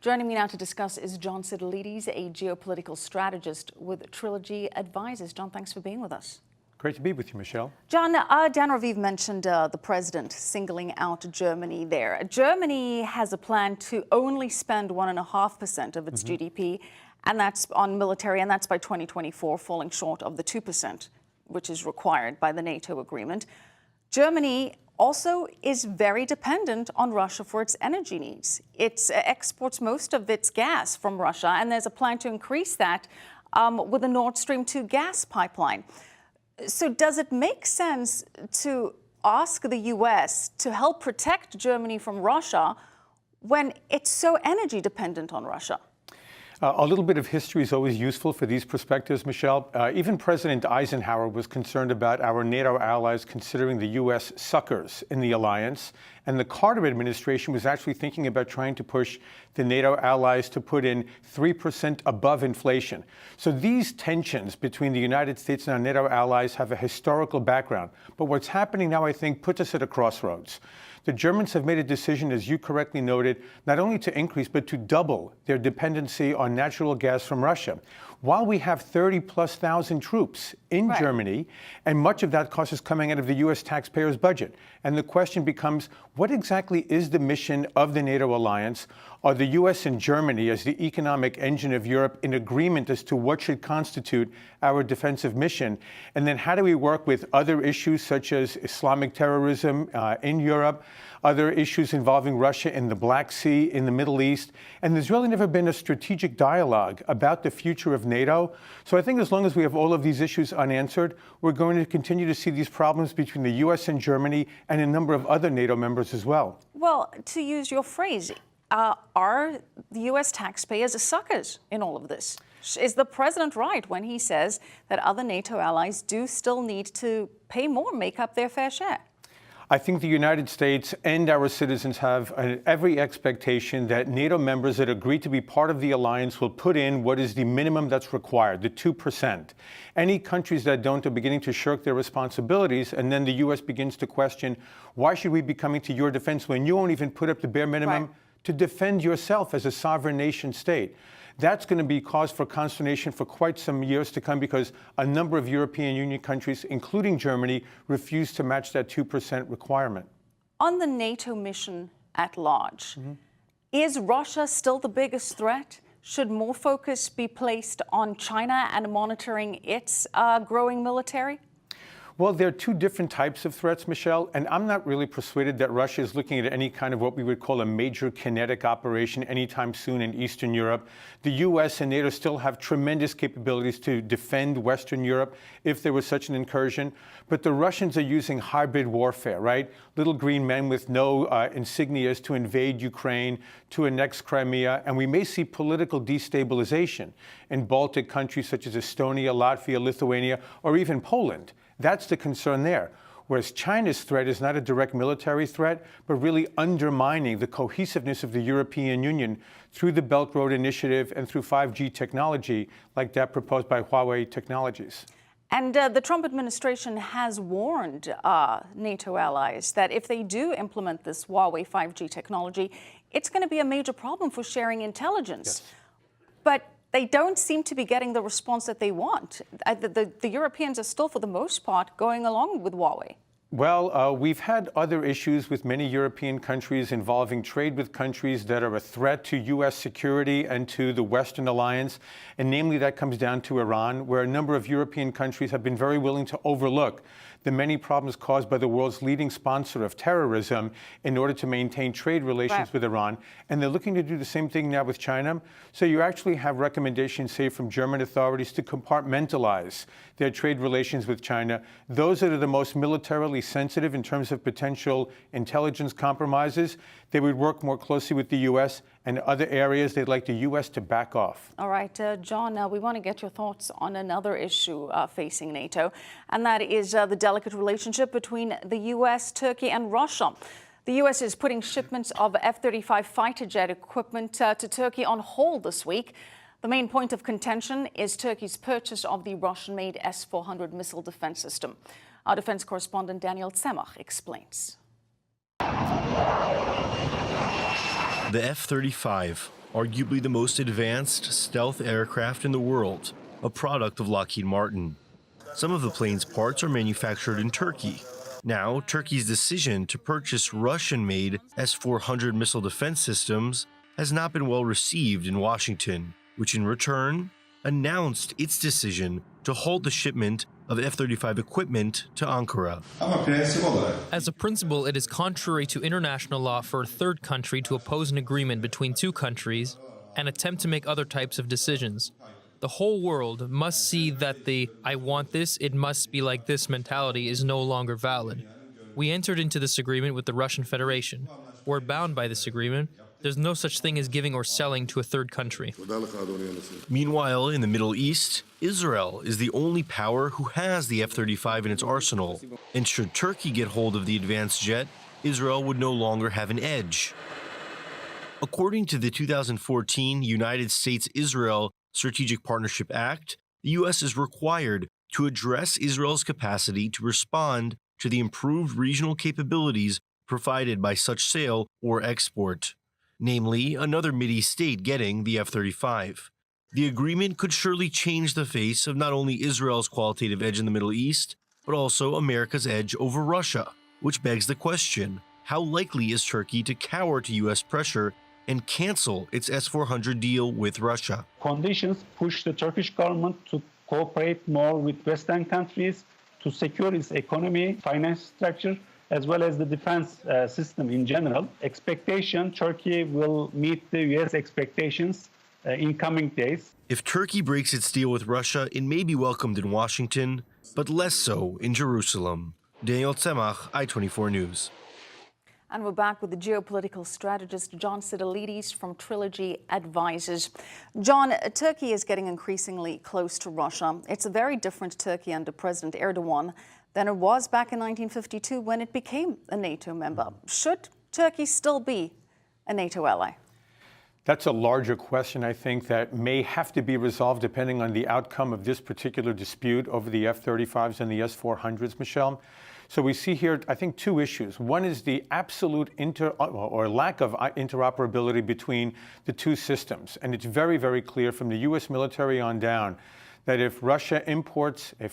Joining me now to discuss is John Sitilides, a geopolitical strategist with Trilogy Advisors. John, thanks for being with us. Great to be with you, Michelle. John, Dan Raviv mentioned the president singling out Germany there. Germany has a plan to only spend 1.5% of its GDP, and that's on military, and that's by 2024, falling short of the 2%, which is required by the NATO agreement. Germany also is very dependent on Russia for its energy needs. It exports most of its gas from Russia, and there's a plan to increase that with a Nord Stream 2 gas pipeline. So does it make sense to ask the U.S. to help protect Germany from Russia when it's so energy dependent on Russia? A little bit of history is always useful for these perspectives, Michelle. Even President Eisenhower was concerned about our NATO allies considering the U.S. suckers in the alliance. And the Carter administration was actually thinking about trying to push the NATO allies to put in 3% above inflation. So these tensions between the United States and our NATO allies have a historical background. But what's happening now, I think, puts us at a crossroads. The Germans have made a decision, as you correctly noted, not only to increase, but to double their dependency on natural gas from Russia. While we have 30,000+ troops in Germany, and much of that cost is coming out of the U.S. taxpayers' budget. And the question becomes, what exactly is the mission of the NATO alliance? Are the U.S. and Germany, as the economic engine of Europe, in agreement as to what should constitute our defensive mission? And then how do we work with other issues such as Islamic terrorism in Europe, other issues involving Russia in the Black Sea, in the Middle East? And there's really never been a strategic dialogue about the future of NATO. So I think as long as we have all of these issues unanswered, we're going to continue to see these problems between the U.S. and Germany and a number of other NATO members as well. Well, to use your phrase, are the U.S. taxpayers suckers in all of this? Is the president right when he says that other NATO allies do still need to pay more, make up their fair share? I think the United States and our citizens have every expectation that NATO members that agree to be part of the alliance will put in what is the minimum that's required, the 2%. Any countries that don't are beginning to shirk their responsibilities, and then the U.S. begins to question, why should we be coming to your defense when you won't even put up the bare minimum to defend yourself as a sovereign nation state? That's going to be cause for consternation for quite some years to come because a number of European Union countries, including Germany, refuse to match that 2% requirement. On the NATO mission at large, is Russia still the biggest threat? Should more focus be placed on China and monitoring its growing military? Well, there are two different types of threats, Michelle, and I'm not really persuaded that Russia is looking at any kind of what we would call a major kinetic operation anytime soon in Eastern Europe. The U.S. and NATO still have tremendous capabilities to defend Western Europe if there was such an incursion, but the Russians are using hybrid warfare, right? Little green men with no insignias to invade Ukraine, to annex Crimea, and we may see political destabilization in Baltic countries such as Estonia, Latvia, Lithuania, or even Poland. That's the concern there. Whereas China's threat is not a direct military threat, but really undermining the cohesiveness of the European Union through the Belt Road Initiative and through 5G technology like that proposed by Huawei Technologies. And the Trump administration has warned NATO allies that if they do implement this Huawei 5G technology, it's going to be a major problem for sharing intelligence. Yes. But they don't seem to be getting the response that they want. The Europeans are still, for the most part, going along with Huawei. Well, we've had other issues with many European countries involving trade with countries that are a threat to U.S. security and to the Western alliance. And namely, that comes down to Iran, where a number of European countries have been very willing to overlook the many problems caused by the world's leading sponsor of terrorism in order to maintain trade relations with Iran. And they're looking to do the same thing now with China. So you actually have recommendations, say, from German authorities to compartmentalize their trade relations with China. Those that are the most militarily sensitive in terms of potential intelligence compromises, they would work more closely with the U.S. and other areas they'd like the U.S. to back off. All right, John, we want to get your thoughts on another issue facing NATO, and that is the delicate relationship between the U.S., Turkey, and Russia. The U.S. is putting shipments of F-35 fighter jet equipment to Turkey on hold this week. The main point of contention is Turkey's purchase of the Russian-made S-400 missile defense system. Our defense correspondent Daniel Zemach explains. The F-35, arguably the most advanced stealth aircraft in the world, a product of Lockheed Martin. Some of the plane's parts are manufactured in Turkey. Now, Turkey's decision to purchase Russian-made S-400 missile defense systems has not been well received in Washington, which in return announced its decision to halt the shipment of F-35 equipment to Ankara. As a principle, it is contrary to international law for a third country to oppose an agreement between two countries and attempt to make other types of decisions. The whole world must see that the "I want this, it must be like this" mentality is no longer valid. We entered into this agreement with the Russian Federation. We're bound by this agreement. There's no such thing as giving or selling to a third country. Meanwhile, in the Middle East, Israel is the only power who has the F-35 in its arsenal. And should Turkey get hold of the advanced jet, Israel would no longer have an edge. According to the 2014 United States-Israel Strategic Partnership Act, the U.S. is required to address Israel's capacity to respond to the improved regional capabilities provided by such sale or export, namely another Mideast state getting the F-35. The agreement could surely change the face of not only Israel's qualitative edge in the Middle East, but also America's edge over Russia, which begs the question, how likely is Turkey to cower to U.S. pressure and cancel its S-400 deal with Russia? Conditions push the Turkish government to cooperate more with Western countries to secure its economy, finance structure, as well as the defense system in general. Expectation, Turkey will meet the U.S. expectations in coming days. If Turkey breaks its deal with Russia, it may be welcomed in Washington, but less so in Jerusalem. Daniel Tzemach, I-24 News. And we're back with the geopolitical strategist John Sitilides from Trilogy Advisors. John, Turkey is getting increasingly close to Russia. It's a very different Turkey under President Erdogan than it was back in 1952 when it became a NATO member. Should Turkey still be a NATO ally? That's a larger question, I think, that may have to be resolved depending on the outcome of this particular dispute over the F-35s and the S-400s, Michelle. So we see here, I think, two issues. One is the absolute lack of interoperability between the two systems. And it's very, very clear from the U.S. military on down that if Russia exports the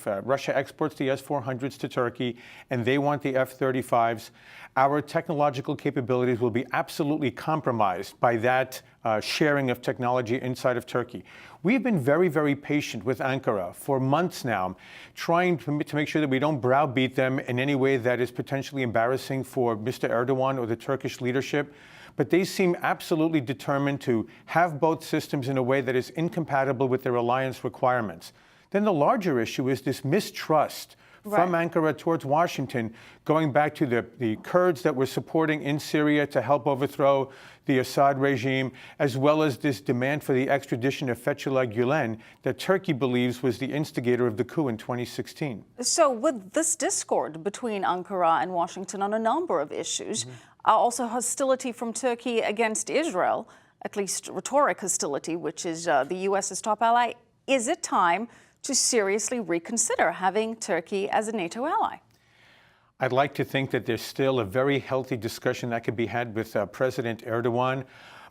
S-400s to Turkey and they want the F-35s, our technological capabilities will be absolutely compromised by that sharing of technology inside of Turkey. We've been very, very patient with Ankara for months now, trying to make sure that we don't browbeat them in any way that is potentially embarrassing for Mr. Erdogan or the Turkish leadership. But they seem absolutely determined to have both systems in a way that is incompatible with their alliance requirements. Then the larger issue is this mistrust from Ankara towards Washington, going back to the Kurds that we're supporting in Syria to help overthrow the Assad regime, as well as this demand for the extradition of Fethullah Gulen that Turkey believes was the instigator of the coup in 2016. So with this discord between Ankara and Washington on a number of issues, also hostility from Turkey against Israel, at least rhetoric hostility, which is the U.S.'s top ally, is it time to seriously reconsider having Turkey as a NATO ally? I'd like to think that there's still a very healthy discussion that could be had with President Erdogan.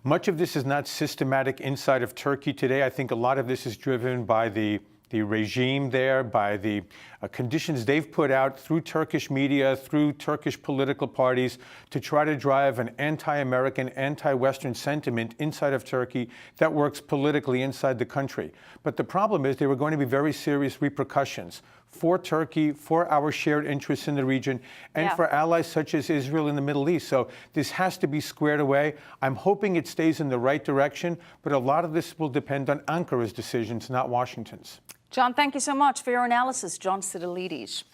Much of this is not systematic inside of Turkey today. I think a lot of this is driven by the regime there, by the conditions they've put out through Turkish media, through Turkish political parties to try to drive an anti-American, anti-Western sentiment inside of Turkey that works politically inside the country. But the problem is there were going to be very serious repercussions for Turkey, for our shared interests in the region, and for allies such as Israel in the Middle East. So this has to be squared away. I'm hoping it stays in the right direction, but a lot of this will depend on Ankara's decisions, not Washington's. John, thank you so much for your analysis. John Sitilides.